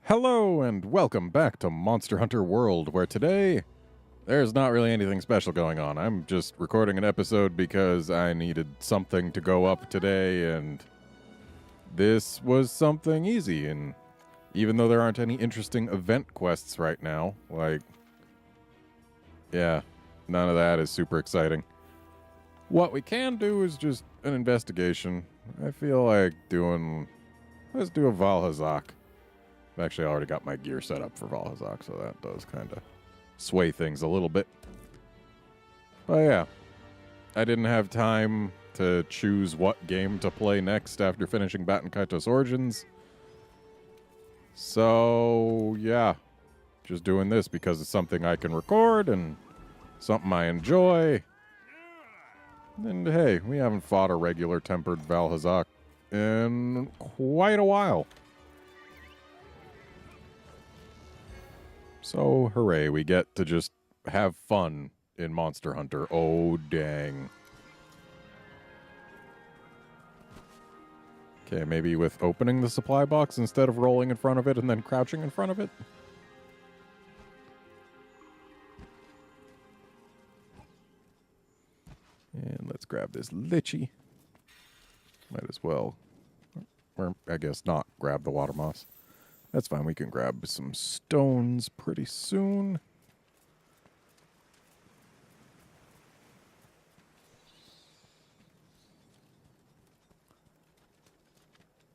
Hello and welcome back to Monster Hunter World, where today there's not really anything special going on. I'm just recording an episode because I needed something to go up today, and this was something easy. And even though there aren't any interesting event quests right now, none of that is super exciting. What we can do is just an investigation. I feel like let's do a Valhazak. I've actually already got my gear set up for Valhazak, so that does kind of sway things a little bit. But yeah, I didn't have time to choose what game to play next after finishing Baten Kaitos Origins. So yeah, just doing this because it's something I can record and something I enjoy. And hey, we haven't fought a regular tempered Valhazak in quite a while. So, hooray, we get to just have fun in Monster Hunter. Oh, dang. Okay, maybe with opening the supply box instead of rolling in front of it and then crouching in front of it? And let's grab this lychee. Might as well, or I guess not grab the water moss. That's fine, we can grab some stones pretty soon.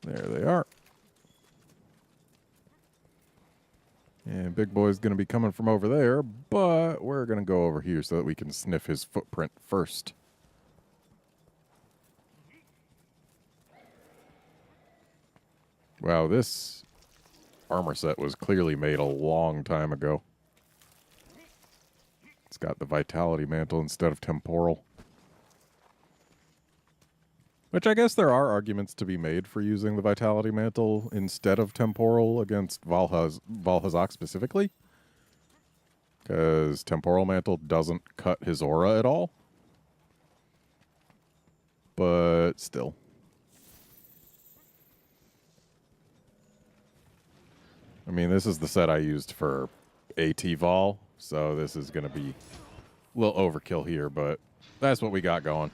There they are. And Big Boy's going to be coming from over there, but we're going to go over here so that we can sniff his footprint first. Wow, this armor set was clearly made a long time ago. It's got the Vitality Mantle instead of Temporal. Which I guess there are arguments to be made for using the Vitality Mantle instead of Temporal against Valhazak specifically. Because Temporal Mantle doesn't cut his aura at all. But still. I mean, this is the set I used for AT Vol, so this is going to be a little overkill here, but that's what we got going.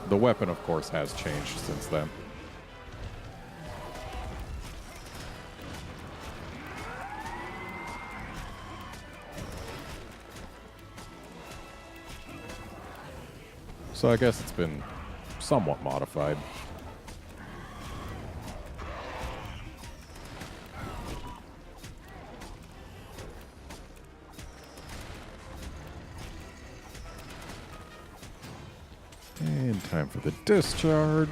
The weapon, of course, has changed since then. So I guess it's been somewhat modified. And time for the discharge.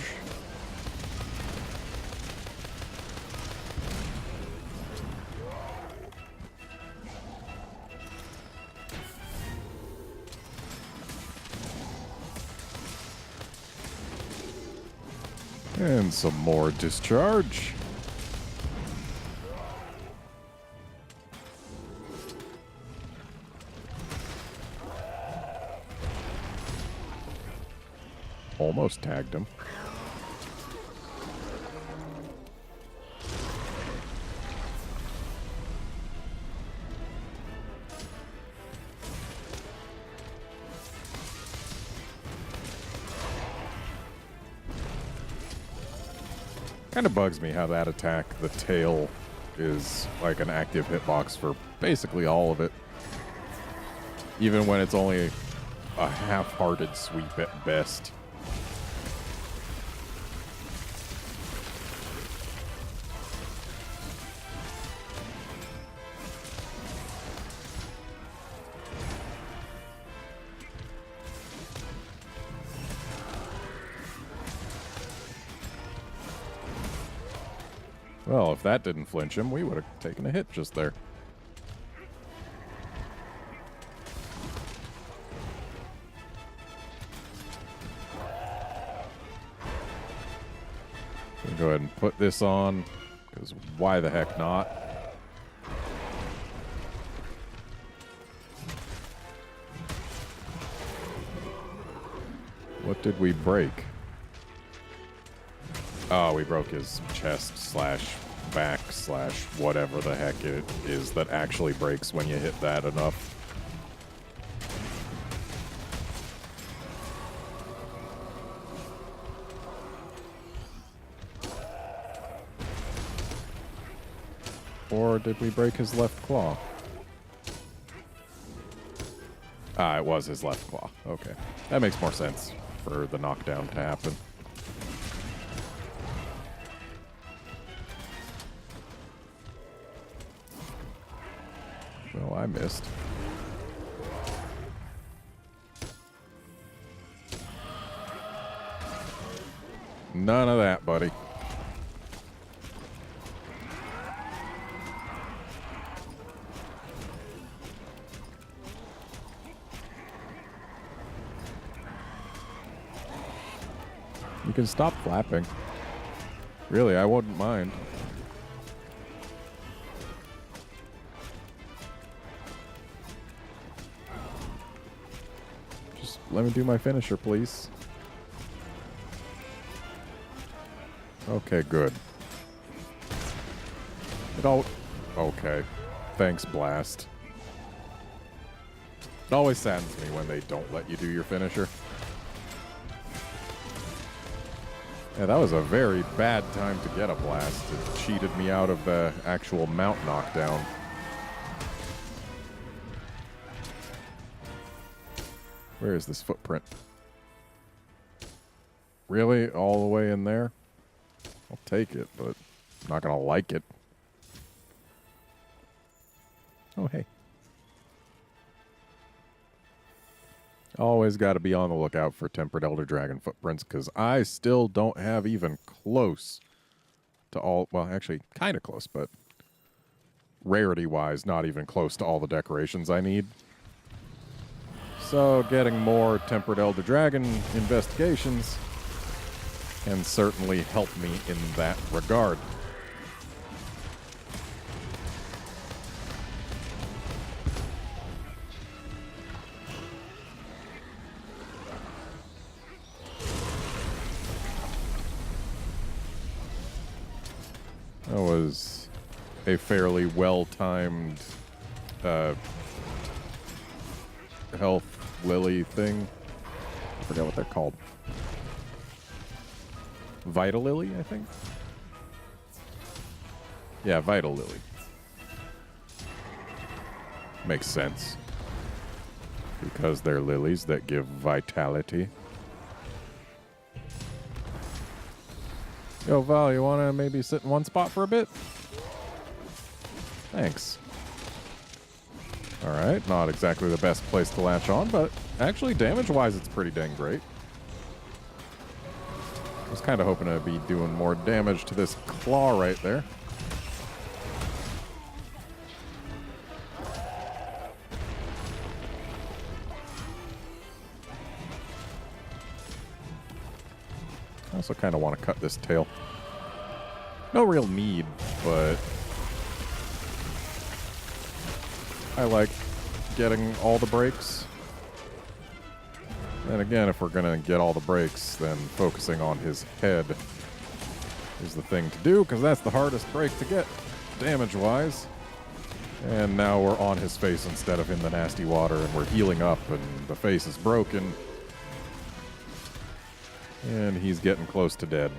And some more discharge. Almost tagged him. Kind of bugs me how that attack, the tail, is like an active hitbox for basically all of it. Even when it's only a half-hearted sweep at best. Well, if that didn't flinch him, we would have taken a hit just there. Go ahead and put this on, because why the heck not? What did we break? Oh, we broke his chest slash back slash whatever the heck it is that actually breaks when you hit that enough. Or did we break his left claw? Ah, it was his left claw. Okay. That makes more sense for the knockdown to happen. Well, I missed. None of that, buddy. You can stop flapping. Really, I wouldn't mind. Just let me do my finisher, please. Okay, good. It all... Okay. Thanks, Blast. It always saddens me when they don't let you do your finisher. Yeah, that was a very bad time to get a blast. It cheated me out of the actual mount knockdown. Where is this footprint? Really? All the way in there? I'll take it, but I'm not gonna like it. Oh, hey. Always got to be on the lookout for Tempered Elder Dragon footprints, because I still don't have even close to all... Well, actually, kind of close, but rarity-wise, not even close to all the decorations I need. So, getting more Tempered Elder Dragon investigations can certainly help me in that regard. That was a fairly well-timed health lily thing. I forget what they're called. Vital Lily, I think? Yeah, Vital Lily. Makes sense. Because they're lilies that give vitality. Yo, Val, you want to maybe sit in one spot for a bit? Thanks. Alright, not exactly the best place to latch on, but actually, damage-wise, it's pretty dang great. I was kind of hoping to be doing more damage to this claw right there. I also kind of want to cut this tail. No real need, but I like getting all the breaks. And again, if we're going to get all the breaks, then focusing on his head is the thing to do, because that's the hardest break to get, damage-wise. And now we're on his face instead of in the nasty water, and we're healing up, and the face is broken. And he's getting close to dead.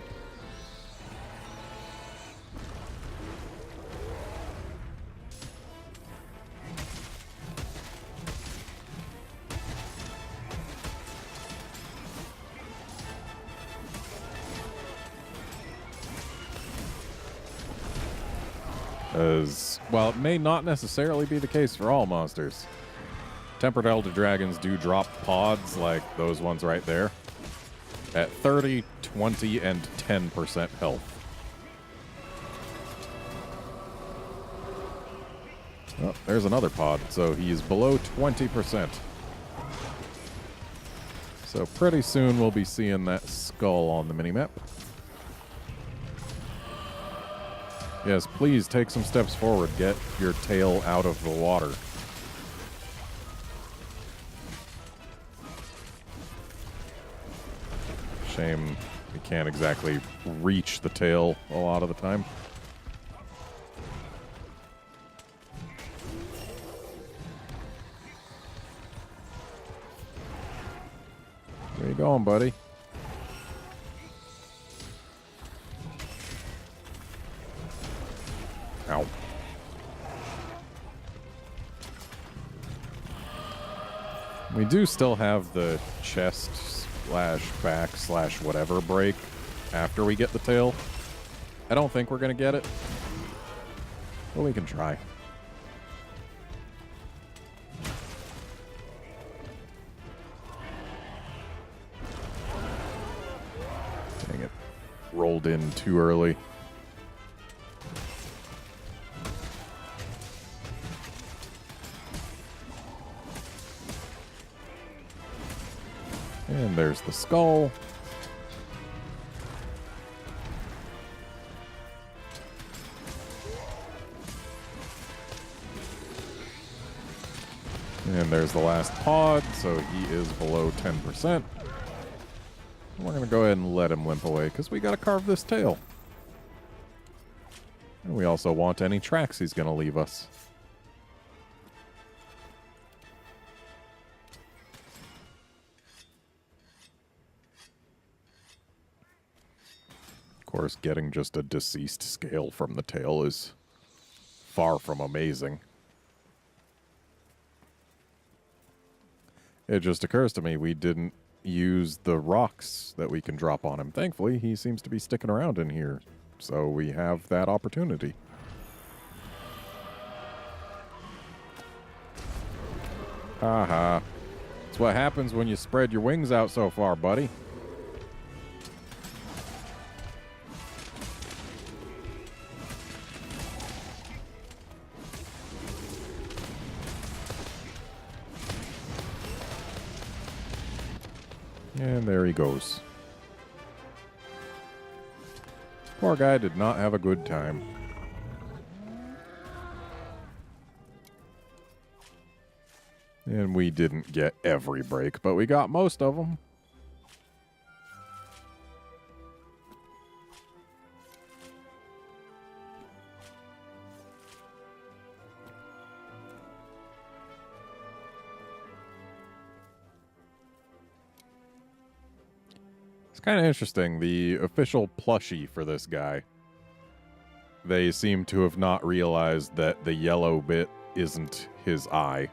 While it may not necessarily be the case for all monsters, Tempered Elder Dragons do drop pods like those ones right there at 30, 20, and 10% health. Oh, there's another pod, so he's below 20%. So pretty soon we'll be seeing that skull on the minimap. Yes, please take some steps forward. Get your tail out of the water. Shame We can't exactly reach the tail a lot of the time. Where you going, buddy? Ow. We do still have the chest / back / whatever break after we get the tail. I don't think we're going to get it, but we can try. Dang it. Rolled in too early. And there's the skull. And there's the last pod, so he is below 10%. We're going to go ahead and let him limp away, because we got to carve this tail. And we also want any tracks he's going to leave us. Of course, getting just a deceased scale from the tail is far from amazing. It just occurs to me we didn't use the rocks that we can drop on him. Thankfully, he seems to be sticking around in here, so we have that opportunity. Haha. That's what happens when you spread your wings out so far, buddy. And there he goes. Poor guy did not have a good time. And we didn't get every break, but we got most of them. Kind of interesting. The official plushie for this guy, they seem to have not realized that the yellow bit isn't his eye.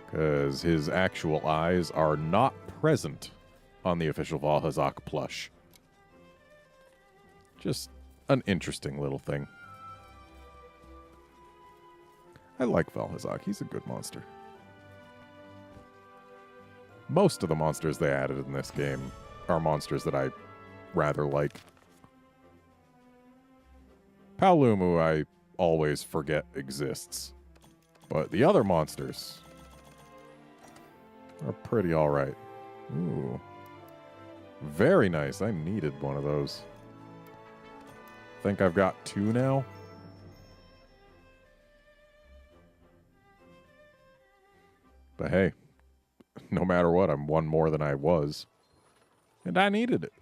Because his actual eyes are not present on the official Valhazak plush. Just an interesting little thing. I like Valhazak. He's a good monster. Most of the monsters they added in this game are monsters that I rather like. Paolumu I always forget exists. But the other monsters are pretty alright. Ooh. Very nice. I needed one of those. Think I've got 2 now. But hey. No matter what, I'm 1 more than I was. And I needed it.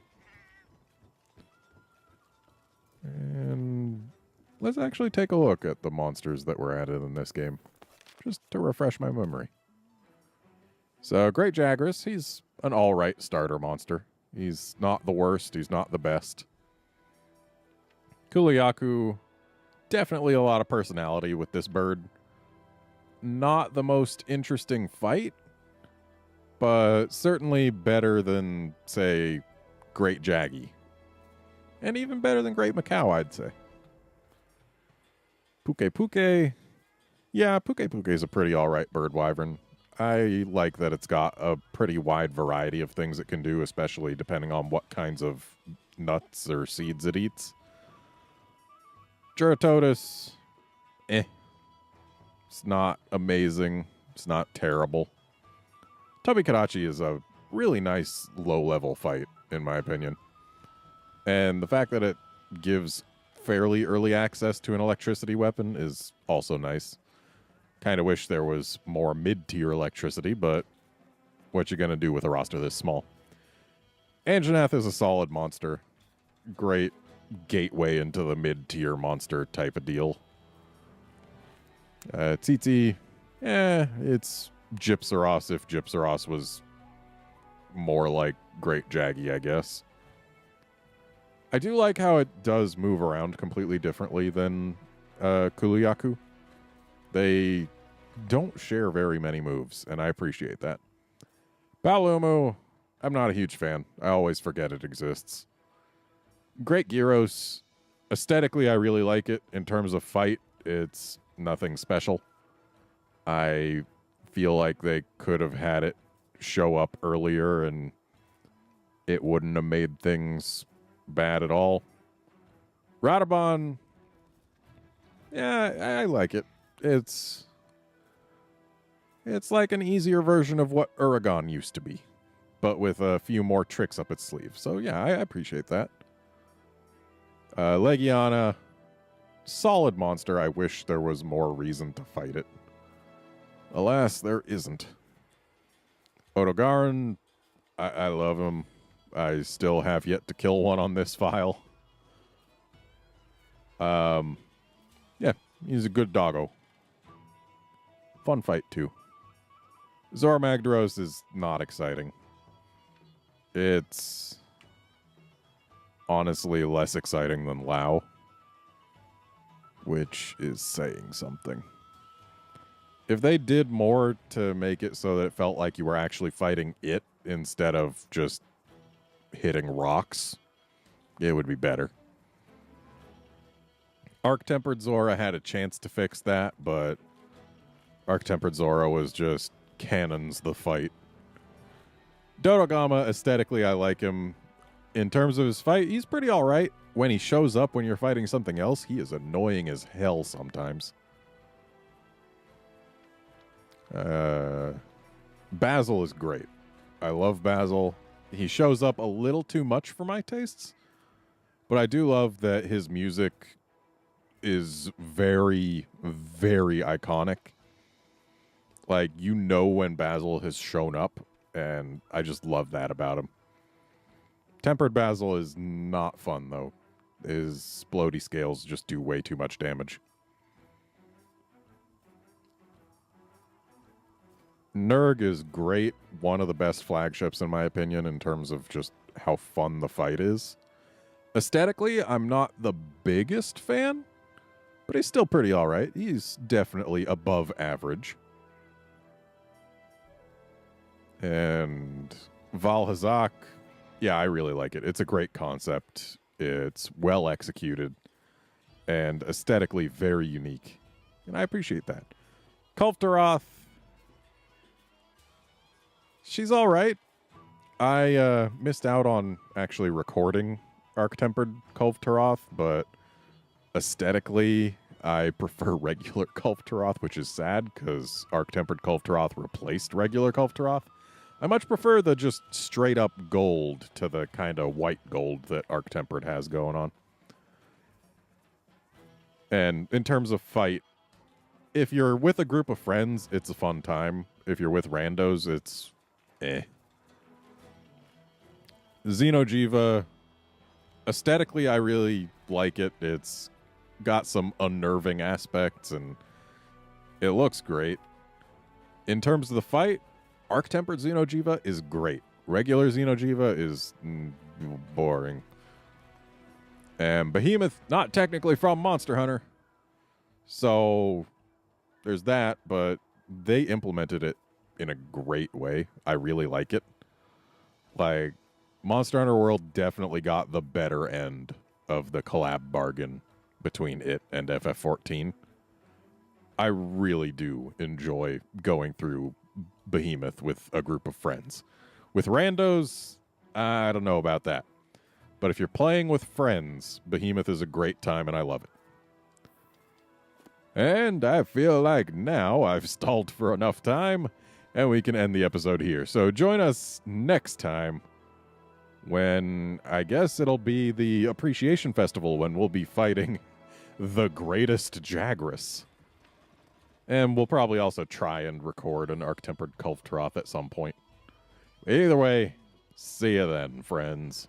And let's actually take a look at the monsters that were added in this game. Just to refresh my memory. So, Great Jagras, he's an alright starter monster. He's not the worst, he's not the best. Kuliaku, definitely a lot of personality with this bird. Not the most interesting fight. But certainly better than, say, Great Jaggy. And even better than Great Macau, I'd say. Puke Puke. Yeah, Puke Puke is a pretty alright bird wyvern. I like that it's got a pretty wide variety of things it can do, especially depending on what kinds of nuts or seeds it eats. Juratotus. It's not amazing. It's not terrible. Tobikarachi is a really nice low-level fight, in my opinion. And the fact that it gives fairly early access to an electricity weapon is also nice. Kind of wish there was more mid-tier electricity, but what you gonna do with a roster this small? Anjanath is a solid monster. Great gateway into the mid-tier monster type of deal. Tsitsi, it's Gypsaros if Gypsaros was more like Great Jaggy, I guess. I do like how it does move around completely differently than Kuliyaku. They don't share very many moves, and I appreciate that. Balumu, I'm not a huge fan. I always forget it exists. Great Gyros, aesthetically I really like it. In terms of fight, it's nothing special. I feel like they could have had it show up earlier and it wouldn't have made things bad at all. Radabon, yeah, I like it. It's like an easier version of what Uragon used to be, but with a few more tricks up its sleeve. So yeah, I appreciate that. Legiana, solid monster. I wish there was more reason to fight it. Alas, there isn't. Odogaron, I love him. I still have yet to kill one on this file. Yeah, he's a good doggo. Fun fight, too. Zormagdaros is not exciting. It's honestly less exciting than Lao, which is saying something. If they did more to make it so that it felt like you were actually fighting it instead of just hitting rocks, it would be better. Arc-Tempered Zora had a chance to fix that, but Arc-Tempered Zora was just cannons the fight. Dodogama, aesthetically, I like him. In terms of his fight, he's pretty alright. When he shows up when you're fighting something else, he is annoying as hell sometimes. Basil is great. I love Basil. He shows up a little too much for my tastes, but I do love that his music is very, very iconic. Like, you know when Basil has shown up, and I just love that about him. Tempered Basil is not fun, though. His splody scales just do way too much damage. Nurg is great. One of the best flagships, in my opinion, in terms of just how fun the fight is. Aesthetically, I'm not the biggest fan, but he's still pretty alright. He's definitely above average. And Valhazak, yeah, I really like it. It's a great concept. It's well executed and aesthetically very unique. And I appreciate that. Kulftaroth, she's all right. I missed out on actually recording Arc-Tempered Kulftaroth, but aesthetically, I prefer regular Kulftaroth, which is sad because Arc-Tempered Kulftaroth replaced regular Kulftaroth. I much prefer the just straight-up gold to the kind of white gold that Arc-Tempered has going on. And in terms of fight, if you're with a group of friends, it's a fun time. If you're with randos, it's Xenojiva, aesthetically, I really like it. It's got some unnerving aspects, and it looks great. In terms of the fight, Arc-Tempered Xenojiva is great. Regular Xenojiva is boring. And Behemoth, not technically from Monster Hunter. So there's that, but they implemented it in a great way. I really like it. Like, Monster Hunter World definitely got the better end of the collab bargain between it and FF14. I really do enjoy going through Behemoth with a group of friends. With randos, I don't know about that. But if you're playing with friends, Behemoth is a great time and I love it. And I feel like now I've stalled for enough time and we can end the episode here. So join us next time when I guess it'll be the Appreciation Festival when we'll be fighting the greatest Jagras. And we'll probably also try and record an Arc-Tempered Kulftaroth at some point. Either way, See you then, friends.